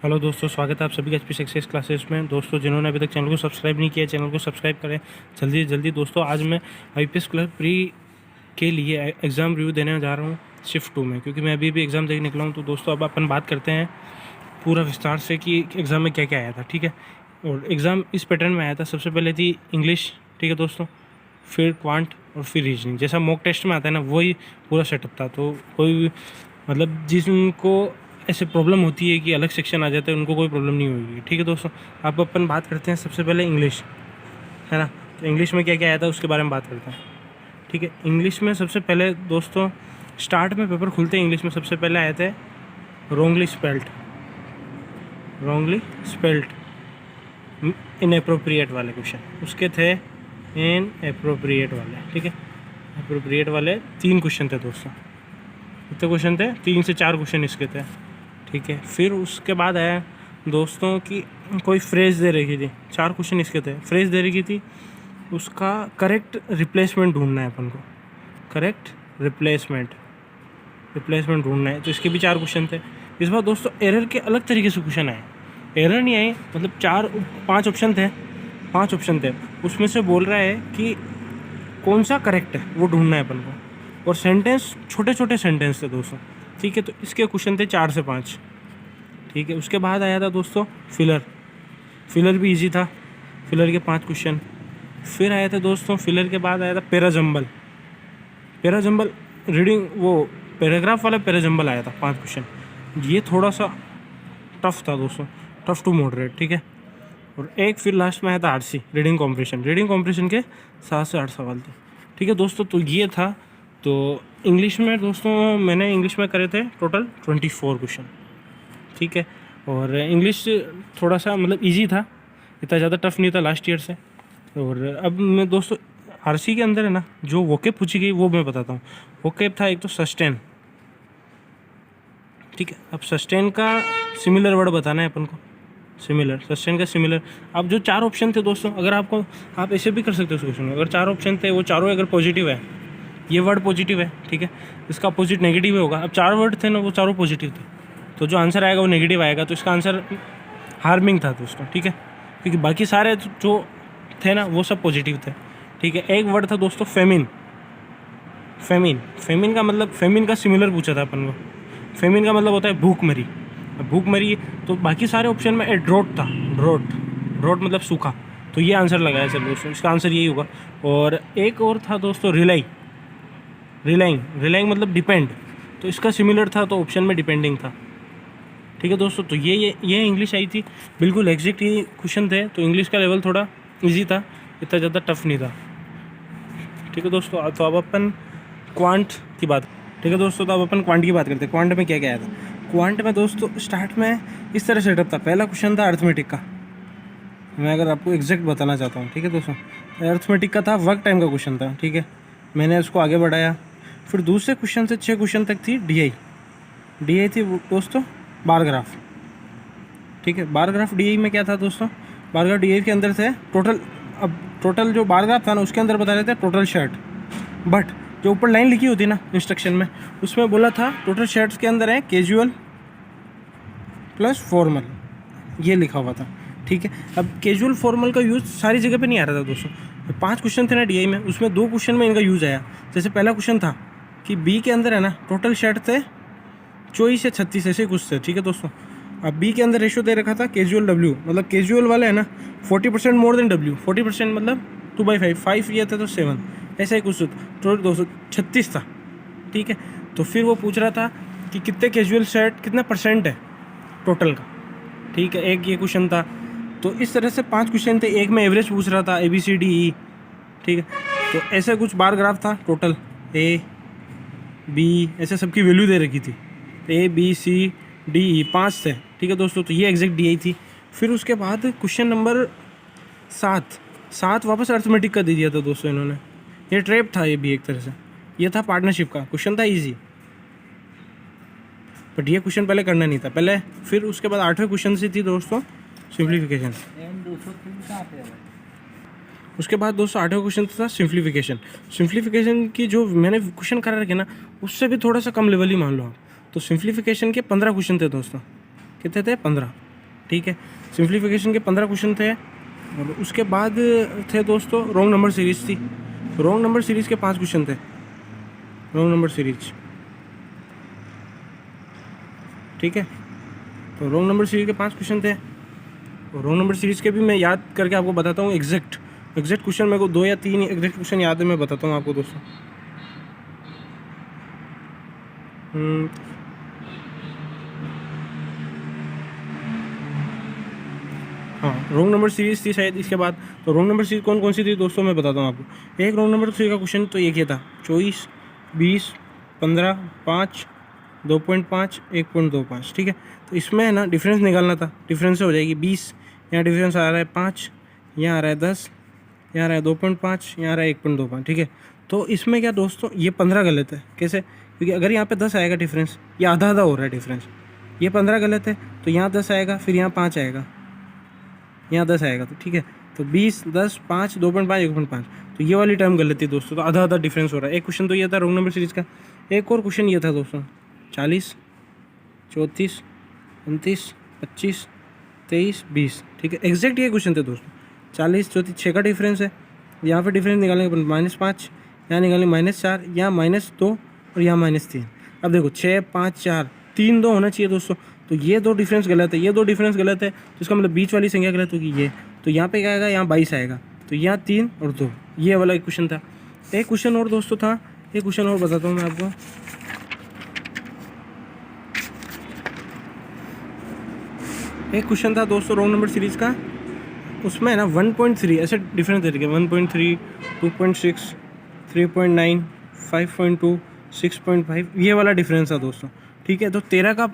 Hello दोस्तों, स्वागत है आप सभी का एचपी सक्सेस क्लासेस में। दोस्तों जिन्होंने अभी तक चैनल को सब्सक्राइब नहीं किया, चैनल को सब्सक्राइब करें जल्दी से जल्दी। दोस्तों आज मैं आईपीएस क्लर्क प्री के लिए एग्ज़ाम रिव्यू देने जा रहा हूँ शिफ्ट 2 में, क्योंकि मैं अभी भी एग्ज़ाम देके निकला हूँ। तो दोस्तों अब अपन बात करते हैं पूरा विस्तार से कि एग्ज़ाम में क्या क्या आया था, ठीक है। और एग्ज़ाम इस पैटर्न में आया था। सबसे पहले थी इंग्लिश, ठीक है दोस्तों, फिर क्वांट और फिर रीजनिंग। जैसा मॉक टेस्ट में आता है ना, वही पूरा सेटअप था। तो कोई मतलब जिनको ऐसे प्रॉब्लम होती है कि अलग सेक्शन आ जाता है, उनको कोई प्रॉब्लम नहीं होगी, ठीक है दोस्तों। अब अपन बात करते हैं सबसे पहले इंग्लिश, है ना। तो इंग्लिश में क्या क्या आया था उसके बारे में बात करते हैं, ठीक है। इंग्लिश में सबसे पहले दोस्तों स्टार्ट में पेपर खुलते हैं, इंग्लिश में सबसे पहले आए थे रॉन्गली स्पेल्ट इनएप्रोप्रिएट वाले क्वेश्चन। उसके थे इनएप्रोप्रिएट वाले, ठीक है। अप्रोप्रिएट वाले 3 क्वेश्चन थे दोस्तों। कितने क्वेश्चन थे? 3 से 4 क्वेश्चन इसके थे, ठीक है। फिर उसके बाद आया दोस्तों कि कोई फ्रेज़ दे रखी थी, 4 क्वेश्चन इसके थे। फ्रेज़ दे रखी थी, उसका करेक्ट रिप्लेसमेंट ढूंढना है अपन को, करेक्ट रिप्लेसमेंट ढूंढना है। तो इसके भी 4 क्वेश्चन थे। इस बार दोस्तों एरर के अलग तरीके से क्वेश्चन आए, एरर नहीं आए, मतलब 5 ऑप्शन थे, 5 ऑप्शन थे। उसमें से बोल रहा है कि कौन सा करेक्ट है वो ढूंढना है अपन को। और सेंटेंस छोटे छोटे सेंटेंस थे दोस्तों, ठीक है। तो इसके क्वेश्चन थे 4 से 5, ठीक है। उसके बाद आया था दोस्तों फिलर भी इजी था, फिलर के 5 क्वेश्चन। फिर आए थे दोस्तों, फिलर के बाद आया था पैराजंबल रीडिंग, वो पैराग्राफ वाला पैराजंबल आया था, 5 क्वेश्चन। ये थोड़ा सा टफ था दोस्तों, टफ टू मॉडरेट, ठीक है। और एक फिर लास्ट में आया था आरसी रीडिंग कॉम्प्रिहेंशन के 7 से 8 सवाल थे, ठीक है दोस्तों। तो ये था। तो इंग्लिश में दोस्तों मैंने इंग्लिश में करे थे टोटल 24 क्वेश्चन, ठीक है। और इंग्लिश थोड़ा सा मतलब इजी था, इतना ज़्यादा टफ नहीं था लास्ट ईयर से। और अब मैं दोस्तों आरसी के अंदर है ना, जो वोकेब पूछी गई वो मैं बताता हूँ। वोकेब था एक तो सस्टेन, ठीक है। अब सस्टेन का सिमिलर वर्ड बताना है अपन को, सस्टेन का सिमिलर। अब जो 4 ऑप्शन थे दोस्तों, अगर आपको, आप ऐसे भी कर सकते हो उस क्वेश्चन में। अगर 4 ऑप्शन थे, वो चारों अगर पॉजिटिव है, ये वर्ड पॉजिटिव है, ठीक है, इसका अपोजिट नेगेटिव होगा। अब 4 वर्ड थे ना, वो चारों पॉजिटिव थे, तो जो आंसर आएगा वो नेगेटिव आएगा। तो इसका आंसर हार्मिंग था दोस्तों, ठीक है, क्योंकि बाकी सारे जो थे ना वो सब पॉजिटिव थे, ठीक है। एक वर्ड था दोस्तों फेमिन का मतलब, फेमिन का सिमिलर पूछा था अपन को। फेमिन का मतलब होता है भूखमरी। तो बाकी सारे ऑप्शन में ड्रोट था, ड्रोट मतलब सूखा। तो ये आंसर लगाया सर दोस्तों, इसका आंसर यही होगा। और एक और था दोस्तों रिलाइंग मतलब डिपेंड। तो इसका सिमिलर था, तो ऑप्शन में डिपेंडिंग था, ठीक है दोस्तों। तो ये इंग्लिश आई थी, बिल्कुल एग्जैक्ट ही क्वेश्चन थे। तो इंग्लिश का लेवल थोड़ा इजी था, इतना ज़्यादा टफ नहीं था, ठीक है दोस्तों। तो अब अपन क्वांट की बात, ठीक है दोस्तों। तो अब अपन क्वांट की बात करते हैं। क्वांट में क्या क्या आया था? क्वांट में दोस्तों स्टार्ट में इस तरह सेटअप था। पहला क्वेश्चन था अर्थमेटिक का, मैं अगर आपको एग्जैक्ट बताना चाहता हूँ, ठीक है दोस्तों। अर्थमेटिक का था, वर्क टाइम का क्वेश्चन था, ठीक है। मैंने उसको आगे बढ़ाया। फिर दूसरे क्वेश्चन से 6 क्वेश्चन तक थी डी आई थी दोस्तों, बार ग्राफ, ठीक है। बार ग्राफ डी आई में क्या था दोस्तों? बार ग्राफ डी आई के अंदर थे टोटल जो बार ग्राफ था ना, उसके अंदर बता रहे थे टोटल शर्ट। बट जो ऊपर लाइन लिखी होती ना इंस्ट्रक्शन में, उसमें बोला था टोटल शर्ट्स के अंदर है कैजुअल प्लस फॉर्मल, ये लिखा हुआ था, ठीक है। अब कैजुअल फॉर्मल का यूज़ सारी जगह पे नहीं आ रहा था दोस्तों। 5 क्वेश्चन थे ना डीआई में, उसमें 2 क्वेश्चन में इनका यूज़ आया। जैसे पहला क्वेश्चन था कि बी के अंदर है ना टोटल शर्ट थे 24 से 36 ऐसे कुछ थे, ठीक है दोस्तों। अब बी के अंदर रेशो दे रखा था कैजुअल डब्ल्यू, मतलब कैजुअल वाले है ना 40% मोर देन डब्ल्यू, 40% मतलब 2/5, 5 ये थे तो 7, ऐसा ही कुछ तो 236 था, ठीक है। तो फिर वो पूछ रहा था कि कितने कैजुअल शर्ट कितना परसेंट है टोटल का, ठीक है। एक ये क्वेश्चन था। तो इस तरह से 5 क्वेश्चन थे। एक में एवरेज पूछ रहा था ABCDE, ठीक है। तो ऐसा कुछ बार ग्राफ था, टोटल A B ऐसे सबकी वैल्यू दे रखी थी, ABCDE 5 थे, ठीक है दोस्तों। तो ये एग्जैक्ट डी आई थी। फिर उसके बाद क्वेश्चन नंबर 7 वापस अर्थमेटिक का दे दिया था दोस्तों इन्होंने। ये ट्रैप था, ये भी एक तरह से। ये था पार्टनरशिप का क्वेश्चन, था ईजी, बट ये क्वेश्चन पहले करना नहीं था पहले। फिर उसके बाद 8वें क्वेश्चन से थी दोस्तों सिंप्लीफिकेशन। उसके बाद दोस्तों 8वां क्वेश्चन था सिंप्लीफिकेशन की जो मैंने क्वेश्चन करा रखे ना, उससे भी थोड़ा सा कम लेवल ही मान लो आप। तो सिंप्लीफिकेशन के 15 क्वेश्चन थे दोस्तों। कितने थे? 15। ठीक है। सिंप्लीफिकेशन के 15 क्वेश्चन थे और उसके बाद थे दोस्तों रॉन्ग नंबर सीरीज़ थी। रॉन्ग नंबर सीरीज़ के 5 क्वेश्चन थे, रॉन्ग नंबर सीरीज, ठीक है। तो रॉन्ग नंबर सीरीज के 5 क्वेश्चन थे और रॉन्ग नंबर सीरीज़ के भी मैं याद करके आपको बताता हूँ। एग्जैक्ट क्वेश्चन मेरे को 2 या 3 एग्जैक्ट क्वेश्चन याद है, मैं बताता हूँ आपको दोस्तों। हाँ, रॉन्ग नंबर सीरीज़ थी शायद इसके बाद। तो रॉन्ग नंबर सीरीज कौन कौन सी थी दोस्तों मैं बताता हूँ आपको। एक रॉन्ग नंबर सीरीज का क्वेश्चन तो एक ही था, 24, 20, 15, 5, 2.5, 1.25, ठीक है। तो इसमें है ना डिफरेंस निकालना था। डिफरेंस से हो जाएगी 20, यहाँ डिफरेंस आ रहा है 5, यहाँ आ रहा है 10, यहाँ आ रहा है 2.5, यहाँ आ रहा है 1.25, ठीक है। तो इसमें क्या दोस्तों, ये 15 गलत है। कैसे? क्योंकि अगर यहाँ पे 10 आएगा डिफरेंस, ये आधा आधा हो रहा है डिफरेंस, ये 15 गलत है, तो यहाँ 10 आएगा, फिर यहाँ 5 आएगा, यहाँ 10 आएगा, तो ठीक है। तो 20, 10, 5, 2.5, 1.5, तो ये वाली टर्म गलत थी दोस्तों। तो आधा आधा डिफरेंस हो रहा है। एक क्वेश्चन तो ये था रॉन्ग नंबर सीरीज़ का। एक और क्वेश्चन ये था दोस्तों, 40, 34, 29, 25, 23, 20, ठीक है। एग्जैक्ट ये क्वेश्चन थे दोस्तों। 40, 34, 6 का डिफरेंस है, यहाँ पे डिफरेंस निकालेंगे अपन -5, यहाँ निकालेंगे -4, यहाँ -2 और यहाँ -3। अब देखो 6, 5, 4, 3, 2 होना चाहिए दोस्तों। तो ये 2 डिफरेंस गलत है, ये 2 डिफरेंस गलत है, तो इसका मतलब बीच वाली संख्या गलत होगी ये। तो यहाँ पे क्या आएगा, यहाँ 22 आएगा, तो यहाँ 3 और 2, ये वाला एक क्वेश्चन था। एक क्वेश्चन और दोस्तों था, एक क्वेश्चन और बताता हूँ मैं आपको। एक क्वेश्चन था दोस्तों रॉन्ग नंबर सीरीज़ का, उसमें है ना 1.3 ऐसे डिफरेंस दे रखे, 1.3, 2.6, 3.9, 5.2, 6.5, ये वाला डिफरेंस था दोस्तों, ठीक है। तो 13 का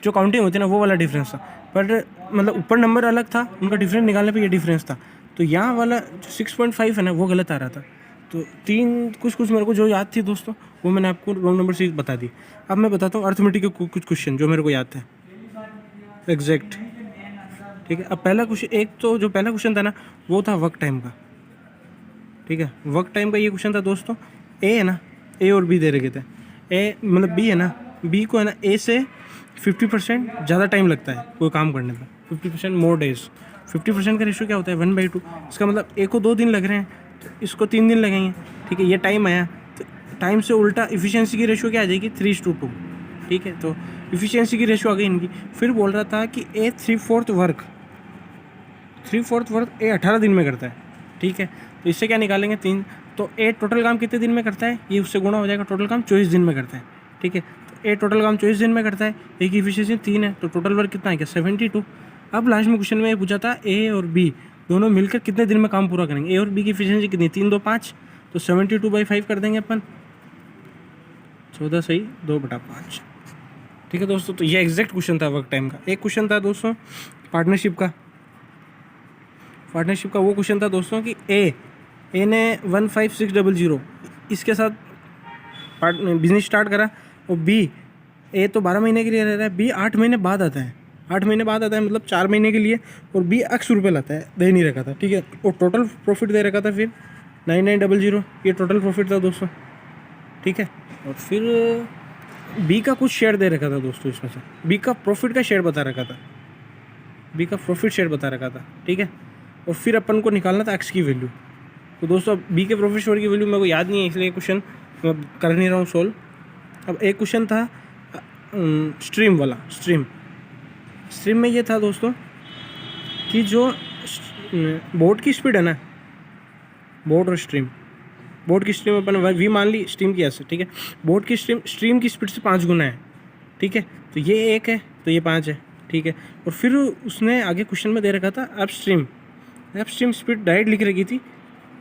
जो काउंटिंग होती है ना, वो वाला डिफरेंस था, पर मतलब ऊपर नंबर अलग था, उनका डिफरेंस निकालने पे ये डिफरेंस था। तो यहाँ वाला जो 6.5 है ना, वो गलत आ रहा था। तो 3 कुछ मेरे को जो याद थी दोस्तों, वो मैंने आपको रॉन्ग नंबर सीरीज बता दी। अब मैं बताता हूँ अर्थमेटिक के कुछ क्वेश्चन जो मेरे को याद थे एग्जैक्ट, ठीक है। अब पहला क्वेश्चन, एक तो जो पहला क्वेश्चन था ना, वो था वर्क टाइम का, ठीक है। वर्क टाइम का ये क्वेश्चन था दोस्तों। ए है ना, ए और बी दे रखे थे। ए मतलब बी है ना, बी को है ना ए से 50% ज़्यादा टाइम लगता है कोई काम करने में, 50% मोर डेज। 50% का रेशियो क्या होता है, 1/2। इसका मतलब ए को 2 दिन लग रहे हैं, तो इसको 3 दिन लगेंगे, ठीक है। ये टाइम आया, तो टाइम से उल्टा इफिशियंसी की रेशियो क्या आ जाएगी, 3:2, ठीक है। तो इफिशियंसी की रेशियो आ गई इनकी। फिर बोल रहा था कि ए 3/4 वर्क ए 18 दिन में करता है, ठीक है। तो इससे क्या निकालेंगे, 3। तो ए टोटल काम कितने दिन में करता है, ये उससे गुणा हो जाएगा, टोटल काम 24 दिन में करता है, ठीक है। तो ए टोटल काम 24 दिन में करता है, ए की इफिशियंसी 3 है, तो टोटल वर्क कितना है क्या, 72। अब लास्ट में क्वेश्चन में ये पूछा था ए और बी दोनों मिलकर कितने दिन में काम पूरा करेंगे। ए और बी की इफिशियंसी कितनी, 3, 2, 5, तो 72/5 कर देंगे अपन, 14 सही 2/5, ठीक है दोस्तों। तो ये एग्जैक्ट क्वेश्चन था वर्क टाइम का। एक क्वेश्चन था दोस्तों पार्टनरशिप का। वो क्वेश्चन था दोस्तों कि ए ने 15600 इसके साथ बिजनेस स्टार्ट करा, और बी, ए तो 12 महीने के लिए रह रहा है, बी 8 महीने बाद आता है, 8 महीने बाद आता है मतलब 4 महीने के लिए, और बी X रुपये लाता है, दे नहीं रखा था, ठीक है। और टोटल प्रॉफिट दे रखा था फिर 9900, ये टोटल प्रॉफिट था दोस्तों, ठीक है। और फिर बी का कुछ शेयर दे रखा था दोस्तों, इसमें से बी का प्रॉफिट का शेयर बता रखा था, ठीक है। और फिर अपन को निकालना था एक्स की वैल्यू। तो दोस्तों अब बी के प्रॉफिट शेयर की वैल्यू मेरे को याद नहीं है, इसलिए क्वेश्चन मैं कर नहीं रहा हूँ सोल्व। अब एक क्वेश्चन था स्ट्रीम वाला। स्ट्रीम में ये था दोस्तों कि जो बोट की स्पीड है ना, बोट की स्ट्रीम अपन वी मान ली, स्ट्रीम की ऐसे, ठीक है। बोट की स्ट्रीम की स्पीड से 5 गुना है, ठीक है। तो ये 1 है, तो ये 5 है, ठीक है। और फिर उसने आगे क्वेश्चन में दे रखा था अपस्ट्रीम स्पीड डायरेक्ट लिख रखी थी,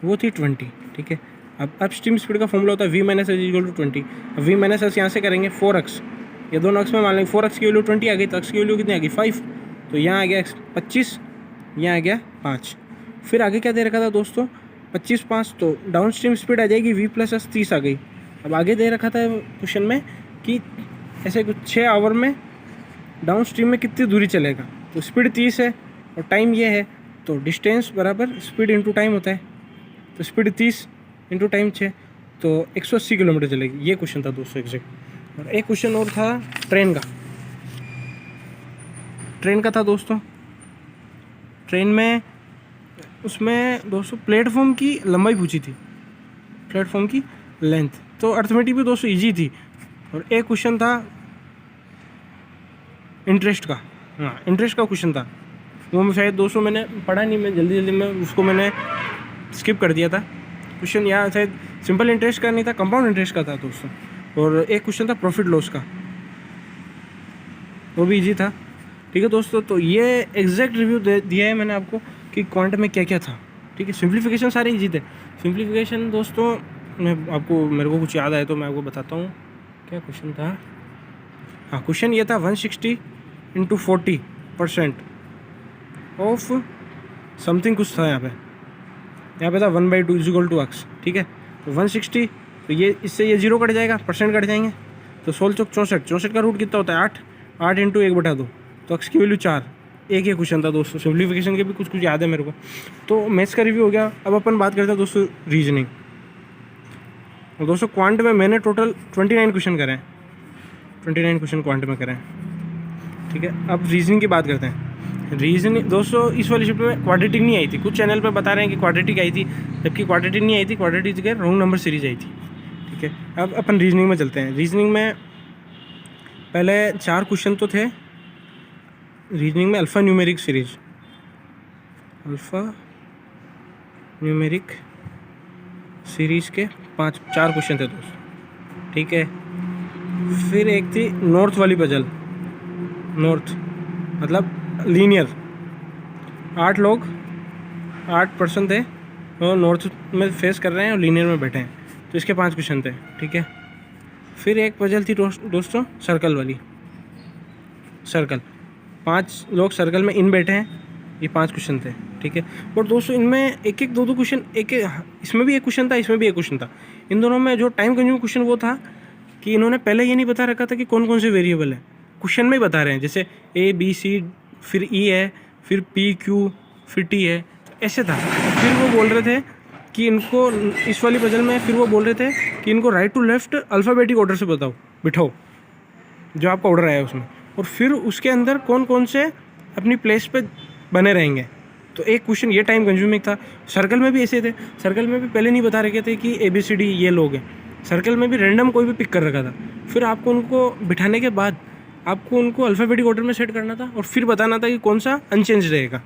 वो थी 20, ठीक है। अब अपस्ट्रीम स्पीड का फॉर्मूला होता है V - S = 20। अब V - S यहाँ से करेंगे 4x, ये दोनों अक्स में मान लेंगे, 4x की वैल्यू 20 आ गई, तो x की वैल्यू कितनी आ गई 5, तो यहाँ आ गया 25, यहाँ आ गया 5। फिर आगे क्या दे रखा था दोस्तों, 25, 5, तो डाउन स्ट्रीम स्पीड आ जाएगी V + S 30 आ गई। अब आगे दे रखा था क्वेश्चन में कि ऐसे कुछ 6 आवर में डाउन स्ट्रीम में कितनी दूरी चलेगा, तो स्पीड 30 है और टाइम ये है, तो डिस्टेंस बराबर स्पीड इंटू टाइम होता है, तो स्पीड 30 इंटू टाइम 6, तो 180 किलोमीटर चलेगी। ये क्वेश्चन था दोस्तों एग्जैक्ट। और एक क्वेश्चन और था ट्रेन का था दोस्तों। ट्रेन में उसमें दोस्तों प्लेटफॉर्म की लंबाई पूछी थी, प्लेटफॉर्म की लेंथ। तो अर्थमेटिक भी दोस्तों इजी थी। और एक क्वेश्चन था इंटरेस्ट का, हाँ इंटरेस्ट का क्वेश्चन था, वो मैं शायद दोस्तों मैंने पढ़ा नहीं, मैं जल्दी में उसको मैंने स्किप कर दिया था। क्वेश्चन यहाँ शायद सिंपल इंटरेस्ट का नहीं था, कंपाउंड इंटरेस्ट का था दोस्तों। और एक क्वेश्चन था प्रॉफिट लॉस का, वो भी इजी था। ठीक है दोस्तों, तो ये एग्जैक्ट रिव्यू दिया है मैंने आपको कि क्वांटम में क्या क्या था। ठीक है, सिंप्लीफिकेशन सारे इजी थे। सिंप्लीफिकेशन दोस्तों मैं आपको, मेरे को कुछ याद आया तो मैं आपको बताता हूँ क्या क्वेश्चन था। हाँ, क्वेश्चन ये था 160 × 40% ऑफ समथिंग कुछ था यहाँ पे था 1/2 = x। ठीक है, तो 160, तो ये इससे ये 0 कट जाएगा, परसेंट कट जाएंगे, तो 16 चौक 64 का रूट कितना होता है 8 × 1/2, तो x की वैल्यू 4। एक ये क्वेश्चन था दोस्तों, सिंप्लीफिकेशन के भी कुछ याद है मेरे को। तो मैथ्स का रिव्यू हो गया। अब अपन बात करते हैं दोस्तों रीजनिंग। और दोस्तों क्वांट में मैंने टोटल 29 क्वेश्चन करे हैं, 29 क्वेश्चन क्वांट में करे हैं। ठीक है, अब रीजनिंग की बात करते हैं। रीजनिंग दोस्तों इस वाली शिफ्ट में क्वाड्रेटिक नहीं आई थी, कुछ चैनल पे बता रहे हैं कि क्वाड्रेटिक आई थी, जबकि क्वाड्रेटिक नहीं आई थी, क्वाड्रेटिक के रॉन्ग नंबर सीरीज आई थी। ठीक है, अब अपन रीजनिंग में चलते हैं। रीजनिंग में पहले 4 क्वेश्चन तो थे रीजनिंग में, alpha numeric series, alpha numeric series के 4 क्वेश्चन थे दोस्तों। ठीक है, फिर एक थी नॉर्थ वाली पजल, नॉर्थ मतलब लीनियर। 8 पर्सन थे और नॉर्थ में फेस कर रहे हैं और लीनियर में बैठे हैं, तो इसके 5 क्वेश्चन थे। ठीक है, फिर एक पजल थी दोस्तों सर्कल वाली, सर्कल 5 लोग सर्कल में इन बैठे हैं, ये 5 क्वेश्चन थे। ठीक है, और दोस्तों इनमें एक 2 क्वेश्चन, इसमें भी एक क्वेश्चन था, इसमें भी एक क्वेश्चन था। इन दोनों में जो टाइम कंज्यूम क्वेश्चन वो था कि इन्होंने पहले ये नहीं बता रखा था कि कौन कौन से वेरिएबल है, क्वेश्चन में ही बता रहे हैं, जैसे A B C फिर E है, फिर P Q फिर T है, तो ऐसे था। फिर वो बोल रहे थे कि इनको इस वाली पजल में, फिर वो बोल रहे थे कि इनको right to left alphabetical order से बिठाओ जो आपका ऑर्डर आया उसमें, और फिर उसके अंदर कौन कौन से अपनी प्लेस पे बने रहेंगे। तो एक क्वेश्चन ये टाइम कंज्यूमिंग था। सर्कल में भी ऐसे थे, सर्कल में भी पहले नहीं बता रखे थे कि ABCD ये लोग हैं, सर्कल में भी रैंडम कोई भी पिक कर रखा था। फिर आपको उनको बिठाने के बाद आपको उनको अल्फ़ाबेटिक ऑर्डर में सेट करना था और फिर बताना था कि कौन सा अनचेंज रहेगा।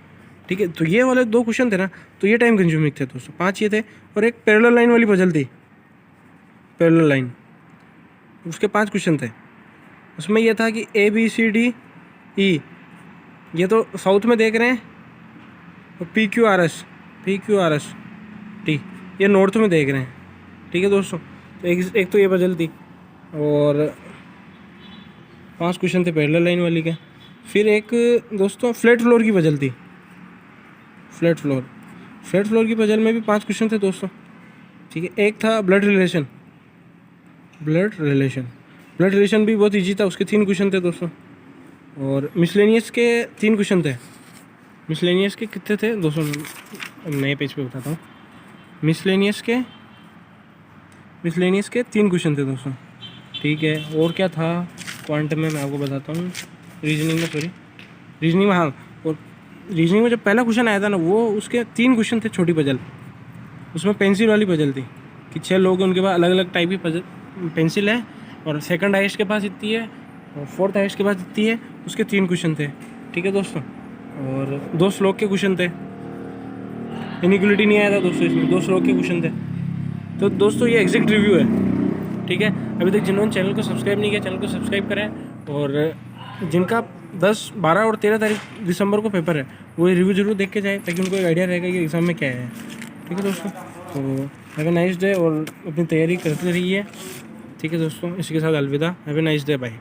ठीक है, तो ये वाले 2 क्वेश्चन थे ना, तो ये टाइम कंज्यूमिंग थे दोस्तों, 5 ये थे। और एक पैरेलल लाइन वाली पजल थी, पैरेलल लाइन, उसके 5 क्वेश्चन थे। उसमें यह था कि ABCD E ये तो साउथ में देख रहे हैं, और PQRS T ये नॉर्थ में देख रहे हैं। ठीक है दोस्तों, तो एक तो ये पजल थी और 5 क्वेश्चन थे पैरेलल लाइन वाली के। फिर एक दोस्तों फ्लैट फ्लोर की पजल थी, फ्लैट फ्लोर की पजल में भी 5 क्वेश्चन थे दोस्तों। ठीक है, एक था ब्लड रिलेशन भी बहुत ईजी था, उसके 3 क्वेश्चन थे दोस्तों। और मिसलेनियस के 3 क्वेश्चन थे। मिसलेनियस के कितने थे दोस्तों, नए पेज पे बताता हूँ। मिसलेनियस के 3 क्वेश्चन थे दोस्तों। ठीक है, और क्या था क्वांटम में मैं आपको बताता हूँ, रीजनिंग में हाँ, और रीजनिंग में जब पहला क्वेश्चन आया था ना, वो उसके 3 क्वेश्चन थे छोटी पजल, उसमें पेंसिल वाली पजल थी कि 6 लोग हैं, उनके पास अलग अलग टाइप की पेंसिल है, और सेकंड हाईएस्ट के पास इतनी है और फोर्थ हाईएस्ट के पास इतनी है, उसके 3 क्वेश्चन थे। ठीक है दोस्तों, और 2 श्लोक के क्वेश्चन थे, इनइक्वलिटी नहीं आया था दोस्तों इसमें, 2 श्लोक के क्वेश्चन थे। तो दोस्तों ये एग्जैक्ट रिव्यू है। ठीक है, अभी तक जिन्होंने चैनल को सब्सक्राइब नहीं किया, चैनल को सब्सक्राइब करें, और जिनका 10, 12 और 13 दिसंबर को पेपर है, वो ये रिव्यू जरूर देख के जाए, ताकि उनको एक आइडिया रहेगा कि एग्ज़ाम में क्या है। ठीक है दोस्तों, तो हैव ए नाइस डे, और अपनी तैयारी करते रहिए। ठीक है दोस्तों, इसी के साथ अलविदा, have a nice day, bye.